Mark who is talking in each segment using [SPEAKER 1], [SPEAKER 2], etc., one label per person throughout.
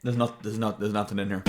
[SPEAKER 1] There's nothing in here.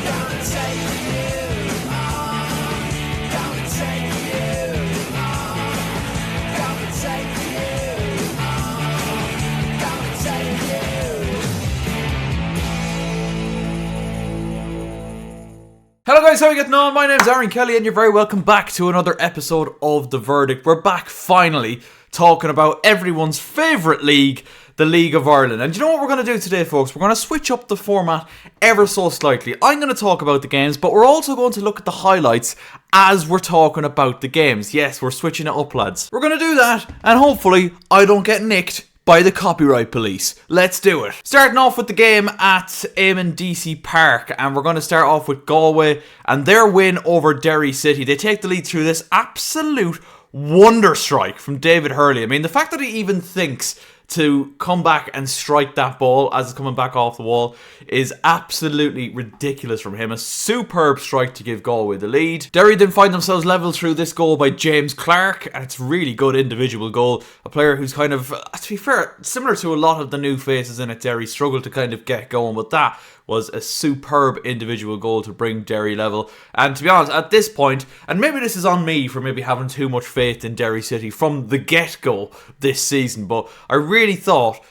[SPEAKER 1] Hello guys, how are you getting on? My name's Aaron Kelly and you're very welcome back to another episode of The Verdict. We're back finally talking about everyone's favourite league, the League of Ireland. And you know what we're going to do today, folks? We're going to switch up the format ever so slightly. I'm going to talk about the games, but we're also going to look at the highlights as we're talking about the games. Yes, we're switching it up, lads. We're going to do that, and hopefully I don't get nicked by the copyright police. Let's do it. Starting off with the game at Eamon DC Park, and we're going to start off with Galway and their win over Derry City. They take the lead through this absolute wonder strike from David Hurley. I mean, the fact that he even thinks to come back and strike that ball as it's coming back off the wall is absolutely ridiculous from him. A superb strike to give Galway the lead. Derry then find themselves level through this goal by James Clark, and it's a really good individual goal. A player who's kind of, to be fair, similar to a lot of the new faces in it, Derry struggled to kind of get going, but that was a superb individual goal to bring Derry level. And to be honest, at this point, and maybe this is on me for maybe having too much faith in Derry City from the get-go this season, but I really thought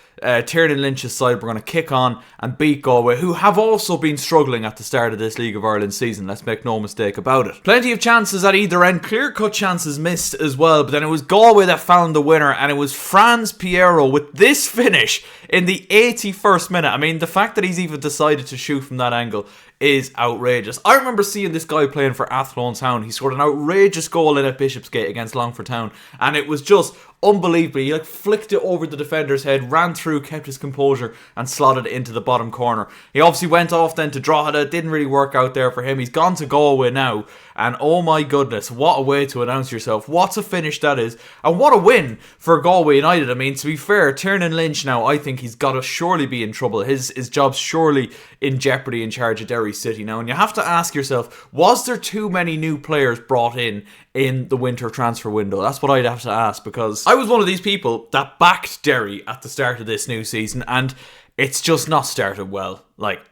[SPEAKER 1] Tiernan Lynch's side were going to kick on and beat Galway, who have also been struggling at the start of this League of Ireland season. Let's make no mistake about it. Plenty of chances at either end, clear-cut chances missed as well, but then it was Galway that found the winner, and it was Franz Piero with this finish in the 81st minute. I mean, the fact that he's even decided to shoot from that angle is outrageous. I remember seeing this guy playing for Athlone Town. He scored an outrageous goal in at Bishopsgate against Longford Town, and it was just unbelievable. He flicked it over the defender's head, ran through, kept his composure, and slotted it into the bottom corner. He obviously went off then to Drogheda. It didn't really work out there for him. He's gone to Galway now, and oh my goodness, what a way to announce yourself. What a finish that is, and what a win for Galway United. I mean, to be fair, Tiernan Lynch now, I think he's got to surely be in trouble. His job's surely in jeopardy in charge of Derry City now, and you have to ask yourself, was there too many new players brought in the winter transfer window? That's what I'd have to ask, because I was one of these people that backed Derry at the start of this new season, and it's just not started well,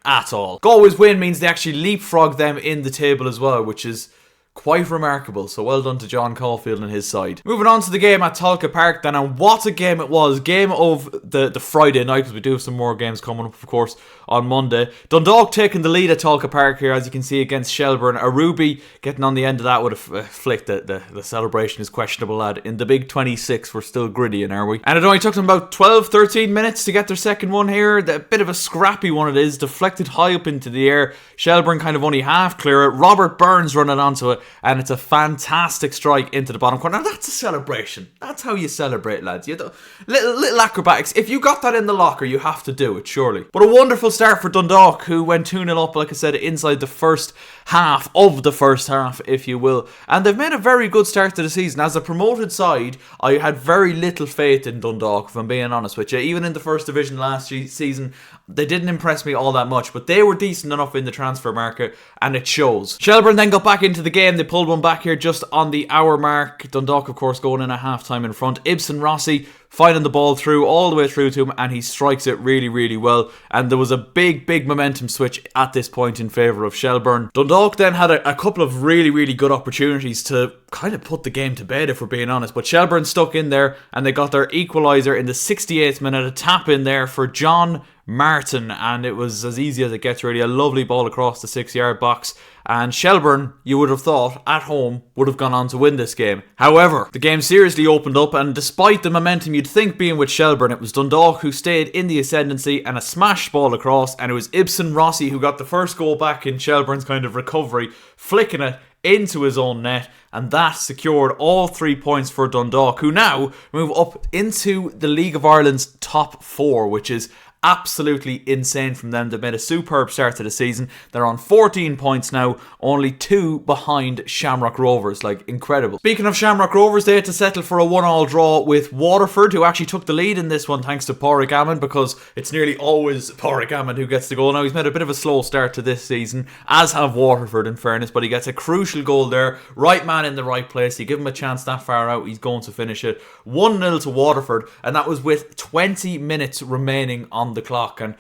[SPEAKER 1] at all. Galway's win means they actually leapfrog them in the table as well, which is quite remarkable, so well done to John Caulfield and his side. Moving on to the game at Tolka Park then, and what a game it was. Game of the Friday night, because we do have some more games coming up, of course, on Monday. Dundalk taking the lead at Tolka Park here, as you can see, against Shelburne. Arubi getting on the end of that with a flick. The celebration is questionable, lad. In the big 26, we're still gritty, are we? And it only took them about 12-13 minutes to get their second one here. A bit of a scrappy one it is, deflected high up into the air. Shelburne kind of only half clear it. Robert Burns running onto it, and it's a fantastic strike into the bottom corner. Now that's a celebration. That's how you celebrate, lads. Little acrobatics. If you got that in the locker, you have to do it, surely. But a wonderful start for Dundalk, who went 2-0 up, like I said, inside the first half of the first half, if you will. And they've made a very good start to the season. As a promoted side, I had very little faith in Dundalk, if I'm being honest with you. Even in the first division last season, they didn't impress me all that much, but they were decent enough in the transfer market, and it shows. Shelburne then got back into the game. They pulled one back here just on the hour mark. Dundalk, of course, going in at half-time in front. Ibsen Rossi finding the ball through, all the way through to him, and he strikes it really, really well. And there was a big momentum switch at this point in favour of Shelburne. Dundalk then had a couple of really, really good opportunities to kind of put the game to bed, if we're being honest. But Shelburne stuck in there, and they got their equaliser in the 68th minute. A tap in there for John Martin, and it was as easy as it gets, really. A lovely ball across the 6-yard box, and Shelburne, you would have thought, at home, would have gone on to win this game. However, the game seriously opened up, and despite the momentum you'd think being with Shelburne, it was Dundalk who stayed in the ascendancy, and a smashed ball across, and it was Ibsen Rossi who got the first goal back in Shelburne's kind of recovery, flicking it into his own net, and that secured all 3 points for Dundalk, who now move up into the League of Ireland's top 4, which is Absolutely insane from them. They've made a superb start to the season. They're on 14 points now, only 2 behind Shamrock Rovers. Like, incredible. Speaking of Shamrock Rovers, they had to settle for a 1-1 draw with Waterford, who actually took the lead in this one thanks to Pádraig Amond, because it's nearly always Pádraig Amond who gets the goal. Now, he's made a bit of a slow start to this season, as have Waterford in fairness, but he gets a crucial goal there. Right man in the right place. You give him a chance that far out, he's going to finish it. 1-0 to Waterford, and that was with 20 minutes remaining on the clock. And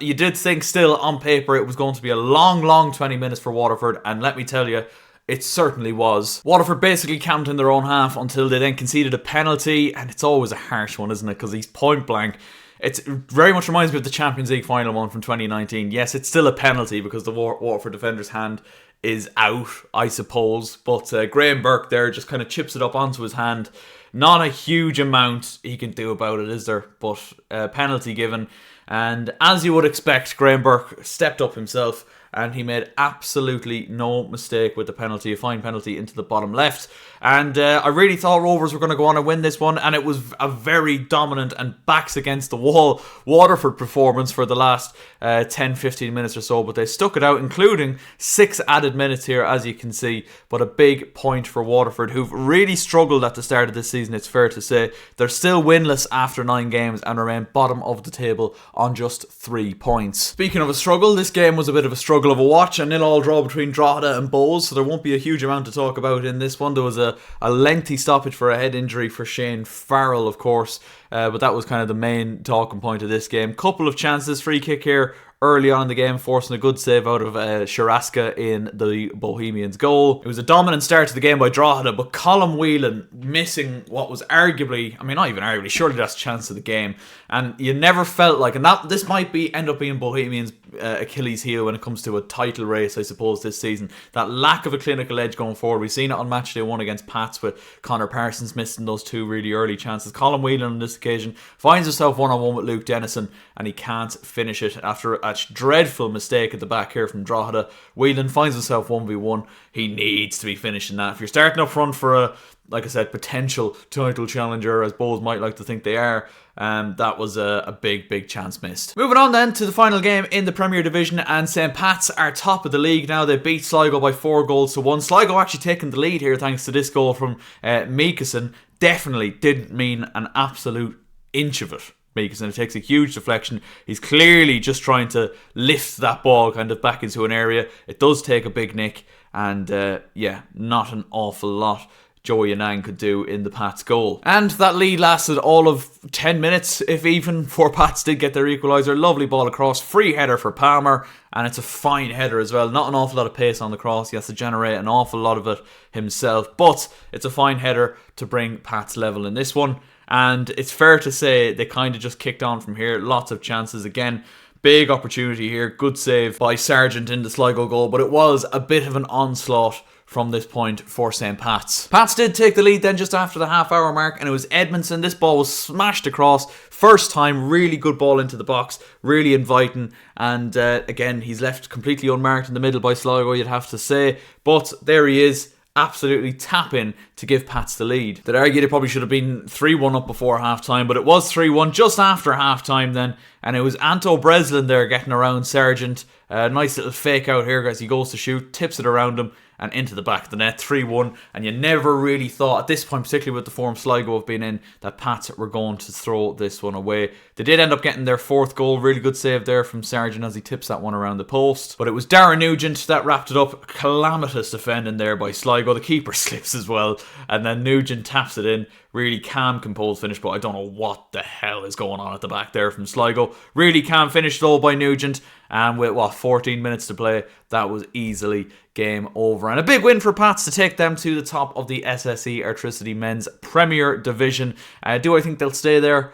[SPEAKER 1] you did think still on paper it was going to be a long 20 minutes for Waterford, and let me tell you, it certainly was. Waterford basically camped in their own half until they then conceded a penalty, and it's always a harsh one, isn't it? Because he's point blank. It very much reminds me of the Champions League final one from 2019. Yes, it's still a penalty because the Waterford defender's hand is out, I suppose. But Graham Burke there just kind of chips it up onto his hand. Not a huge amount he can do about it, is there? But penalty given. And as you would expect, Graham Burke stepped up himself, and he made absolutely no mistake with the penalty, a fine penalty into the bottom left. And I really thought Rovers were going to go on and win this one, and it was a very dominant and backs against the wall Waterford performance for the last 10-15 minutes or so, but they stuck it out, including 6 added minutes here, as you can see. But a big point for Waterford, who've really struggled at the start of this season, it's fair to say. They're still winless after 9 games and remain bottom of the table on just 3 points. Speaking of a struggle, this game was a bit of a struggle of a watch, a 0-0 draw between Drogheda and Bohs, so there won't be a huge amount to talk about in this one. There was a lengthy stoppage for a head injury for Shane Farrell, of course, but that was kind of the main talking point of this game. Couple of chances, free kick here early on in the game, forcing a good save out of Sharaska in the Bohemians' goal. It was a dominant start to the game by Drogheda, but Colm Whelan missing what was arguably, I mean not even arguably, surely that's a chance of the game. And you never felt like, and that this might end up being Bohemians' Achilles heel when it comes to a title race, I suppose, this season. That lack of a clinical edge going forward. We've seen it on match day 1 against Pats with Connor Parsons missing those 2 really early chances. Colm Whelan on this occasion finds himself 1-on-1 with Luke Dennison, and he can't finish it after a dreadful mistake at the back here from Drogheda. Whelan finds himself 1v1. He needs to be finishing that. If you're starting up front for a, like I said, potential title challenger, as Bohs might like to think they are, that was a big chance missed. Moving on then to the final game in the Premier Division, and St. Pat's are top of the league now. They beat Sligo by 4-1. Sligo actually taking the lead here thanks to this goal from Meekison. Definitely didn't mean an absolute inch of it. Meekison, it takes a huge deflection. He's clearly just trying to lift that ball kind of back into an area. It does take a big nick, and yeah, not an awful lot Joey Anang could do in the Pats goal. And that lead lasted all of 10 minutes, if even, before Pats did get their equaliser. Lovely ball across, free header for Palmer, and it's a fine header as well. Not an awful lot of pace on the cross, he has to generate an awful lot of it himself, but it's a fine header to bring Pats level in this one. And it's fair to say they kind of just kicked on from here. Lots of chances again. Big opportunity here. Good save by Sargent in the Sligo goal, but it was a bit of an onslaught from this point for St. Pat's. Pats did take the lead then just after the half-hour mark, and it was Edmondson. This ball was smashed across. First time, really good ball into the box, really inviting, and again, he's left completely unmarked in the middle by Sligo, you'd have to say, but there he is. Absolutely tap in to give Pats the lead. They'd argue they probably should have been 3-1 up before half-time, but it was 3-1 just after half-time then, and it was Anto Breslin there getting around Sargent. Nice little fake out here as he goes to shoot, tips it around him and into the back of the net, 3-1, and you never really thought, at this point, particularly with the form Sligo have been in, that Pats were going to throw this one away. They did end up getting their 4th goal, really good save there from Sargent as he tips that one around the post, but it was Darren Nugent that wrapped it up. Calamitous defending there by Sligo. The keeper slips as well, and then Nugent taps it in. Really calm, composed finish, but I don't know what the hell is going on at the back there from Sligo. Really calm finish though by Nugent, and with 14 minutes to play, that was easily game over. And a big win for Pats to take them to the top of the SSE Airtricity Men's Premier Division. Do I think they'll stay there?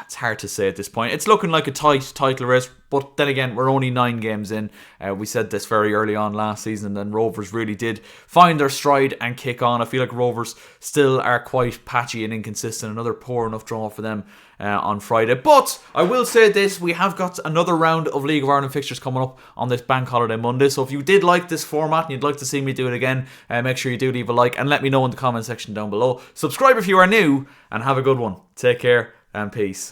[SPEAKER 1] It's hard to say at this point. It's looking like a tight title race, but then again, we're only 9 games in. We said this very early on last season, and Rovers really did find their stride and kick on. I feel like Rovers still are quite patchy and inconsistent. Another poor enough draw for them on Friday. But I will say this, we have got another round of League of Ireland fixtures coming up on this Bank Holiday Monday. So if you did like this format and you'd like to see me do it again, make sure you do leave a like and let me know in the comment section down below. Subscribe if you are new, and have a good one. Take care and peace.